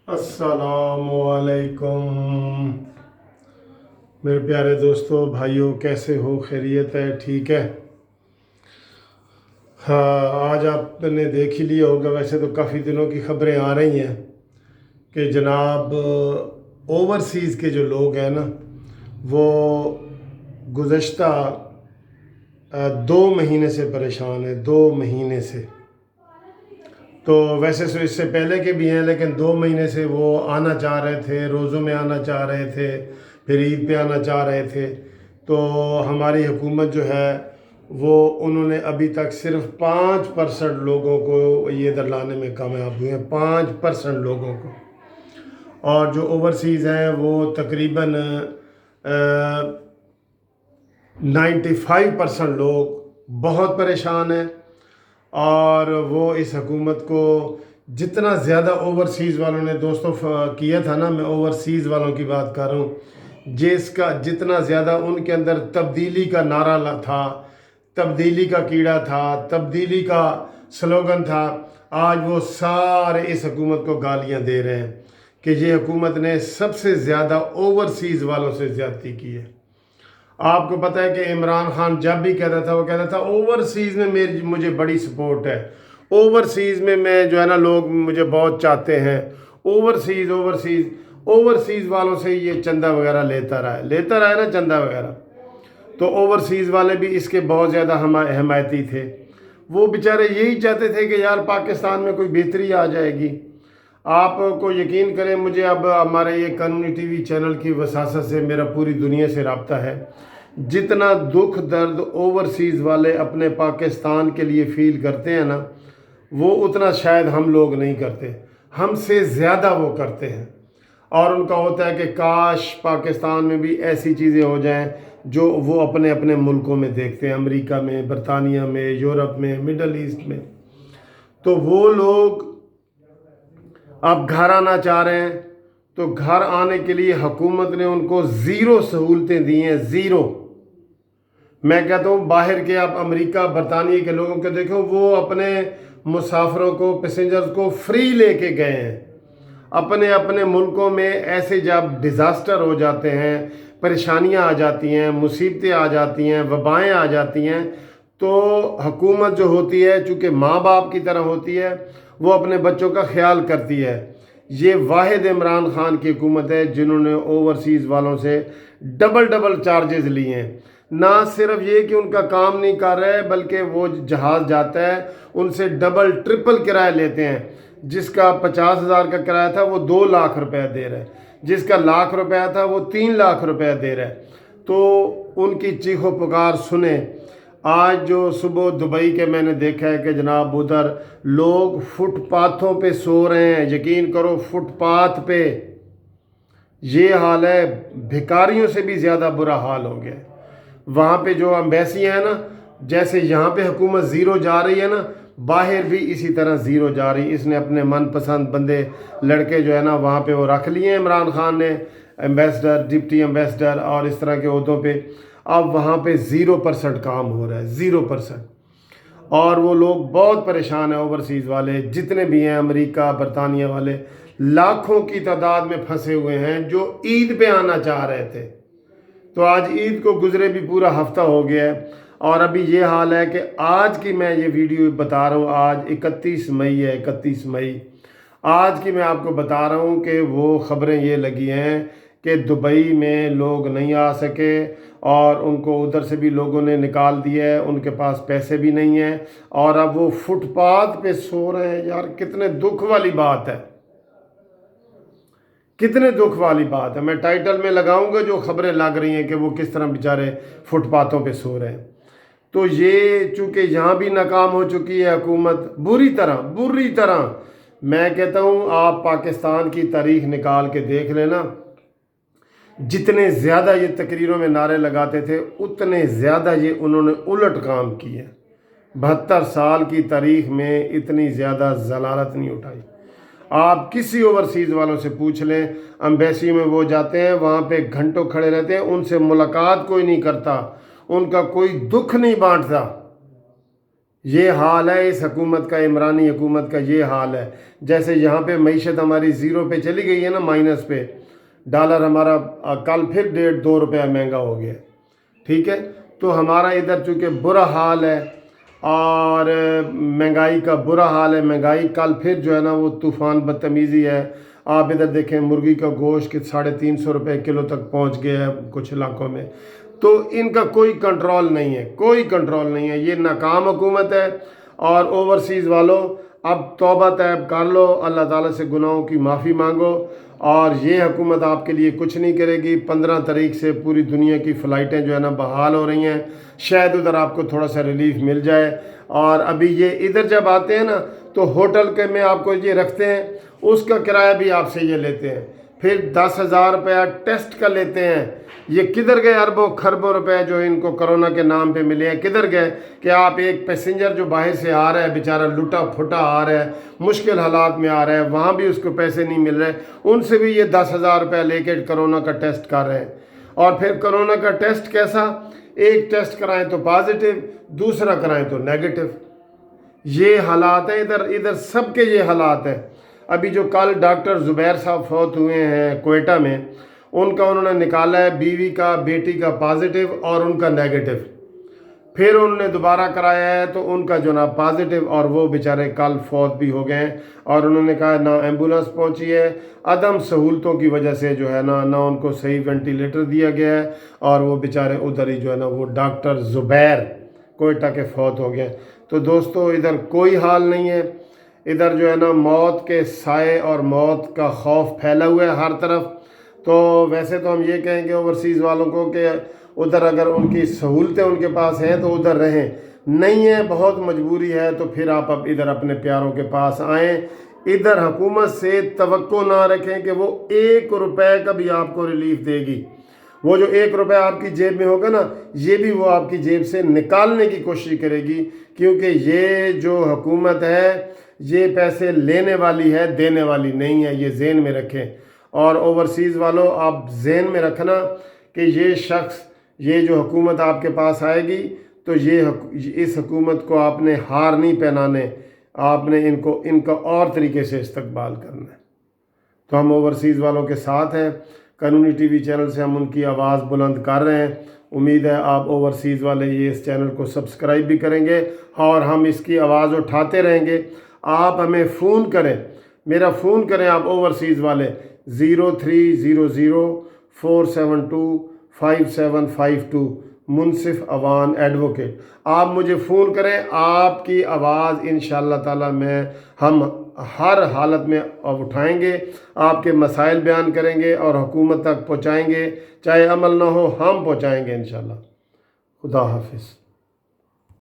अस्सलामुअलैकुम मेरे प्यारे दोस्तों भाइयों, कैसे हो? खैरियत है? ठीक है। हाँ, आज आपने देख ही लिया होगा, वैसे तो काफ़ी दिनों की खबरें आ रही हैं कि जनाब ओवरसीज़ के जो लोग हैं ना, वो गुज़श्ता 2 महीने से परेशान है। 2 महीने से तो वैसे तो इससे पहले के भी हैं, लेकिन 2 महीने से वो आना चाह रहे थे, रोज़ों में आना चाह रहे थे, फिर ईद पे आना चाह रहे थे। तो हमारी हुकूमत जो है वो उन्होंने अभी तक सिर्फ 5% लोगों को ये इधर लाने में कामयाब हुए हैं, 5% लोगों को। और जो ओवरसीज़ हैं वो तकरीबन 95% लोग बहुत परेशान हैं। और वो इस हुकूमत को जितना ज़्यादा ओवरसीज़ वालों ने दोस्तों किया था ना, मैं ओवरसीज़ वालों की बात कर रहा हूँ, जिसका जितना ज़्यादा उनके अंदर तब्दीली का नारा था, तब्दीली का कीड़ा था, तब्दीली का स्लोगन था, आज वो सारे इस हुकूमत को गालियाँ दे रहे हैं कि ये हुकूमत ने सबसे ज़्यादा ओवरसीज़ वालों से ज़्यादती की है। आपको पता है कि इमरान खान जब भी कहता था, वो कहता था ओवरसीज़ में मुझे बड़ी सपोर्ट है, ओवरसीज़ में मैं जो है ना, लोग मुझे बहुत चाहते हैं, ओवरसीज़ वालों से ये चंदा वगैरह लेता रहा है ना, चंदा वगैरह। तो ओवरसीज़ वाले भी इसके बहुत ज़्यादा हमायती थे। वो बेचारे यही चाहते थे कि यार पाकिस्तान में कोई बेहतरी आ जाएगी। आपको यकीन करें, मुझे अब हमारे ये कानूनी टीवी चैनल की वसासत से मेरा पूरी दुनिया से रब्ता है। जितना दुख दर्द ओवरसीज़ वाले अपने पाकिस्तान के लिए फील करते हैं ना, वो उतना शायद हम लोग नहीं करते, हमसे ज़्यादा वो करते हैं। और उनका होता है कि काश पाकिस्तान में भी ऐसी चीज़ें हो जाएं जो वो अपने अपने मुल्कों में देखते हैं, अमेरिका में, बरतानिया में, यूरोप में, मिडल ईस्ट में। तो वो लोग अब घर आना चाह रहे हैं, तो घर आने के लिए हुकूमत ने उनको ज़ीरो सहूलतें दी हैं, ज़ीरो। मैं कहता हूँ बाहर के आप अमेरिका, बरतानिया के लोगों को देखो, वो अपने मुसाफिरों को, पैसेंजर्स को फ्री लेके गए हैं। अपने अपने मुल्कों में ऐसे जब डिज़ास्टर हो जाते हैं, परेशानियाँ आ जाती हैं, मुसीबतें आ जाती हैं, वबाएँ आ जाती हैं, तो हुकूमत जो होती है, चूँकि माँ बाप की तरह होती है, वो अपने बच्चों का ख्याल करती है। ये वाहिद इमरान खान की हुकूमत है जिन्होंने ओवरसीज़ वालों से डबल चार्जेस लिए हैं। ना सिर्फ ये कि उनका काम नहीं कर रहे हैं, बल्कि वो जहाज़ जाता है उनसे डबल ट्रिपल किराया लेते हैं। जिसका 50,000 का किराया था वो 2 लाख रुपए दे रहा है, जिसका लाख रुपया था वो 3 लाख रुपया दे रहा है। तो उनकी चीखो पुकार सुने। आज जो सुबह दुबई के मैंने देखा है कि जनाब उधर लोग फुटपाथों पे सो रहे हैं, यकीन करो फुटपाथ पे। ये हाल है, भिखारियों से भी ज़्यादा बुरा हाल हो गया। वहाँ पे जो एम्बेसी है ना, जैसे यहाँ पे हुकूमत ज़ीरो जा रही है ना, बाहर भी इसी तरह ज़ीरो जा रही। इसने अपने मनपसंद बंदे लड़के जो है ना वहाँ पे वो रख लिए हैं, इमरान खान ने, एम्बेसडर, डिप्टी एम्बेसडर और इस तरह के ओहदों पे। अब वहाँ पे 0% काम हो रहा है, 0%। और वो लोग बहुत परेशान हैं, ओवरसीज़ वाले जितने भी हैं, अमेरिका, बरतानिया वाले, लाखों की तादाद में फंसे हुए हैं जो ईद पे आना चाह रहे थे। तो आज ईद को गुजरे भी पूरा हफ्ता हो गया है, और अभी ये हाल है कि आज की मैं ये वीडियो बता रहा हूँ, आज 31 मई है, 31 मई। आज की मैं आपको बता रहा हूँ कि वो ख़बरें ये लगी हैं कि दुबई में लोग नहीं आ सके और उनको उधर से भी लोगों ने निकाल दिया है, उनके पास पैसे भी नहीं हैं और अब वो फुटपाथ पे सो रहे हैं। यार कितने दुख वाली बात है, कितने दुख वाली बात है। मैं टाइटल में लगाऊंगा जो खबरें लग रही हैं कि वो किस तरह बेचारे फुटपाथों पे सो रहे हैं। तो ये चूँकि यहाँ भी नाकाम हो चुकी है हुकूमत बुरी तरह। मैं कहता हूँ आप पाकिस्तान की तारीख निकाल के देख लेना, जितने ज़्यादा ये तकरीरों में नारे लगाते थे उतने ज़्यादा ये उन्होंने उलट काम किए। 72 साल की तारीख में इतनी ज़्यादा जलालत नहीं उठाई। आप किसी ओवरसीज़ वालों से पूछ लें, एम्बेसी में वो जाते हैं, वहाँ पे घंटों खड़े रहते हैं, उनसे मुलाकात कोई नहीं करता, उनका कोई दुख नहीं बांटता। یہ حال ہے اس حکومت کا، عمرانی حکومت کا یہ حال ہے۔ جیسے یہاں پہ معیشت ہماری زیرو پہ چلی گئی ہے نا، مائنس پہ، ڈالر ہمارا کل پھر 1.5-2 روپیہ مہنگا ہو گیا، ٹھیک ہے۔ تو ہمارا ادھر چونکہ برا حال ہے اور مہنگائی کا برا حال ہے، مہنگائی کل پھر جو ہے نا وہ طوفان بدتمیزی ہے۔ آپ ادھر دیکھیں مرغی کا گوشت کہ 350 روپے کلو تک پہنچ گیا ہے کچھ علاقوں میں۔ تو ان کا کوئی کنٹرول نہیں ہے، کوئی کنٹرول نہیں ہے، یہ ناکام حکومت ہے۔ اور اوورسیز والوں اب توبہ طیب کر لو، اللہ تعالیٰ سے گناہوں کی معافی مانگو، اور یہ حکومت آپ کے لیے کچھ نہیں کرے گی۔ 15 تاریخ سے پوری دنیا کی فلائٹیں جو ہے نا بحال ہو رہی ہیں، شاید ادھر آپ کو تھوڑا سا ریلیف مل جائے۔ اور ابھی یہ ادھر جب آتے ہیں نا تو ہوٹل کے میں آپ کو یہ رکھتے ہیں، اس کا کرایہ بھی آپ سے یہ لیتے ہیں، پھر 10,000 روپیہ ٹیسٹ کا لیتے ہیں۔ یہ کدھر گئے اربوں خربوں روپے جو ان کو کرونا کے نام پہ ملے ہیں، کدھر گئے؟ کہ آپ ایک پیسنجر جو باہر سے آ رہا ہے بیچارہ لٹا پھٹا آ رہا ہے، مشکل حالات میں آ رہا ہے، وہاں بھی اس کو پیسے نہیں مل رہے، ان سے بھی یہ 10,000 روپے لے کے کرونا کا ٹیسٹ کر رہے ہیں۔ اور پھر کرونا کا ٹیسٹ کیسا؟ ایک ٹیسٹ کرائیں تو پازیٹیو، دوسرا کرائیں تو نیگیٹو۔ یہ حالات ہیں ادھر سب کے یہ حالات ہیں۔ ابھی جو کل ڈاکٹر زبیر صاحب فوت ہوئے ہیں کوئٹہ میں، ان کا انہوں نے نکالا ہے بیوی کا بیٹی کا پازیٹیو اور ان کا نیگیٹو، پھر انہوں نے دوبارہ کرایا ہے تو ان کا جو نا پازیٹیو، اور وہ بیچارے کل فوت بھی ہو گئے ہیں۔ اور انہوں نے کہا نہ ایمبولینس پہنچی ہے، عدم سہولتوں کی وجہ سے جو ہے نہ ان کو صحیح وینٹیلیٹر دیا گیا ہے، اور وہ بیچارے ادھر ہی جو ہے نا وہ ڈاکٹر زبیر کوئٹہ کے فوت ہو گئے۔ تو دوستو ادھر کوئی حال نہیں ہے، ادھر جو ہے نا موت کے سائے اور موت کا خوف پھیلا ہوا ہے ہر طرف۔ تو ویسے تو ہم یہ کہیں گے اوورسیز والوں کو کہ ادھر اگر ان کی سہولتیں ان کے پاس ہیں تو ادھر رہیں، نہیں ہے بہت مجبوری ہے تو پھر آپ اب ادھر اپنے پیاروں کے پاس آئیں۔ ادھر حکومت سے توقع نہ رکھیں کہ وہ 1 روپے کا بھی آپ کو ریلیف دے گی۔ وہ جو 1 روپے آپ کی جیب میں ہوگا نا، یہ بھی وہ آپ کی جیب سے نکالنے کی کوشش کرے گی، کیونکہ یہ جو حکومت ہے یہ پیسے لینے والی ہے، دینے والی نہیں ہے، یہ ذہن میں رکھیں۔ اور اوورسیز والوں آپ ذہن میں رکھنا کہ یہ شخص، یہ جو حکومت آپ کے پاس آئے گی تو اس حکومت کو آپ نے ہار نہیں پہنانے، آپ نے ان کا اور طریقے سے استقبال کرنا ہے۔ تو ہم اوورسیز والوں کے ساتھ ہیں، قانونی ٹی وی چینل سے ہم ان کی آواز بلند کر رہے ہیں۔ امید ہے آپ اوورسیز والے یہ اس چینل کو سبسکرائب بھی کریں گے اور ہم اس کی آواز اٹھاتے رہیں گے۔ آپ ہمیں فون کریں، میرا فون کریں آپ اوورسیز والے 0300472572 منصف اوان ایڈوکیٹ۔ آپ مجھے فون کریں، آپ کی آواز انشاءاللہ تعالی ہم ہر حالت میں اٹھائیں گے، آپ کے مسائل بیان کریں گے اور حکومت تک پہنچائیں گے، چاہے عمل نہ ہو ہم پہنچائیں گے انشاءاللہ۔ خدا حافظ۔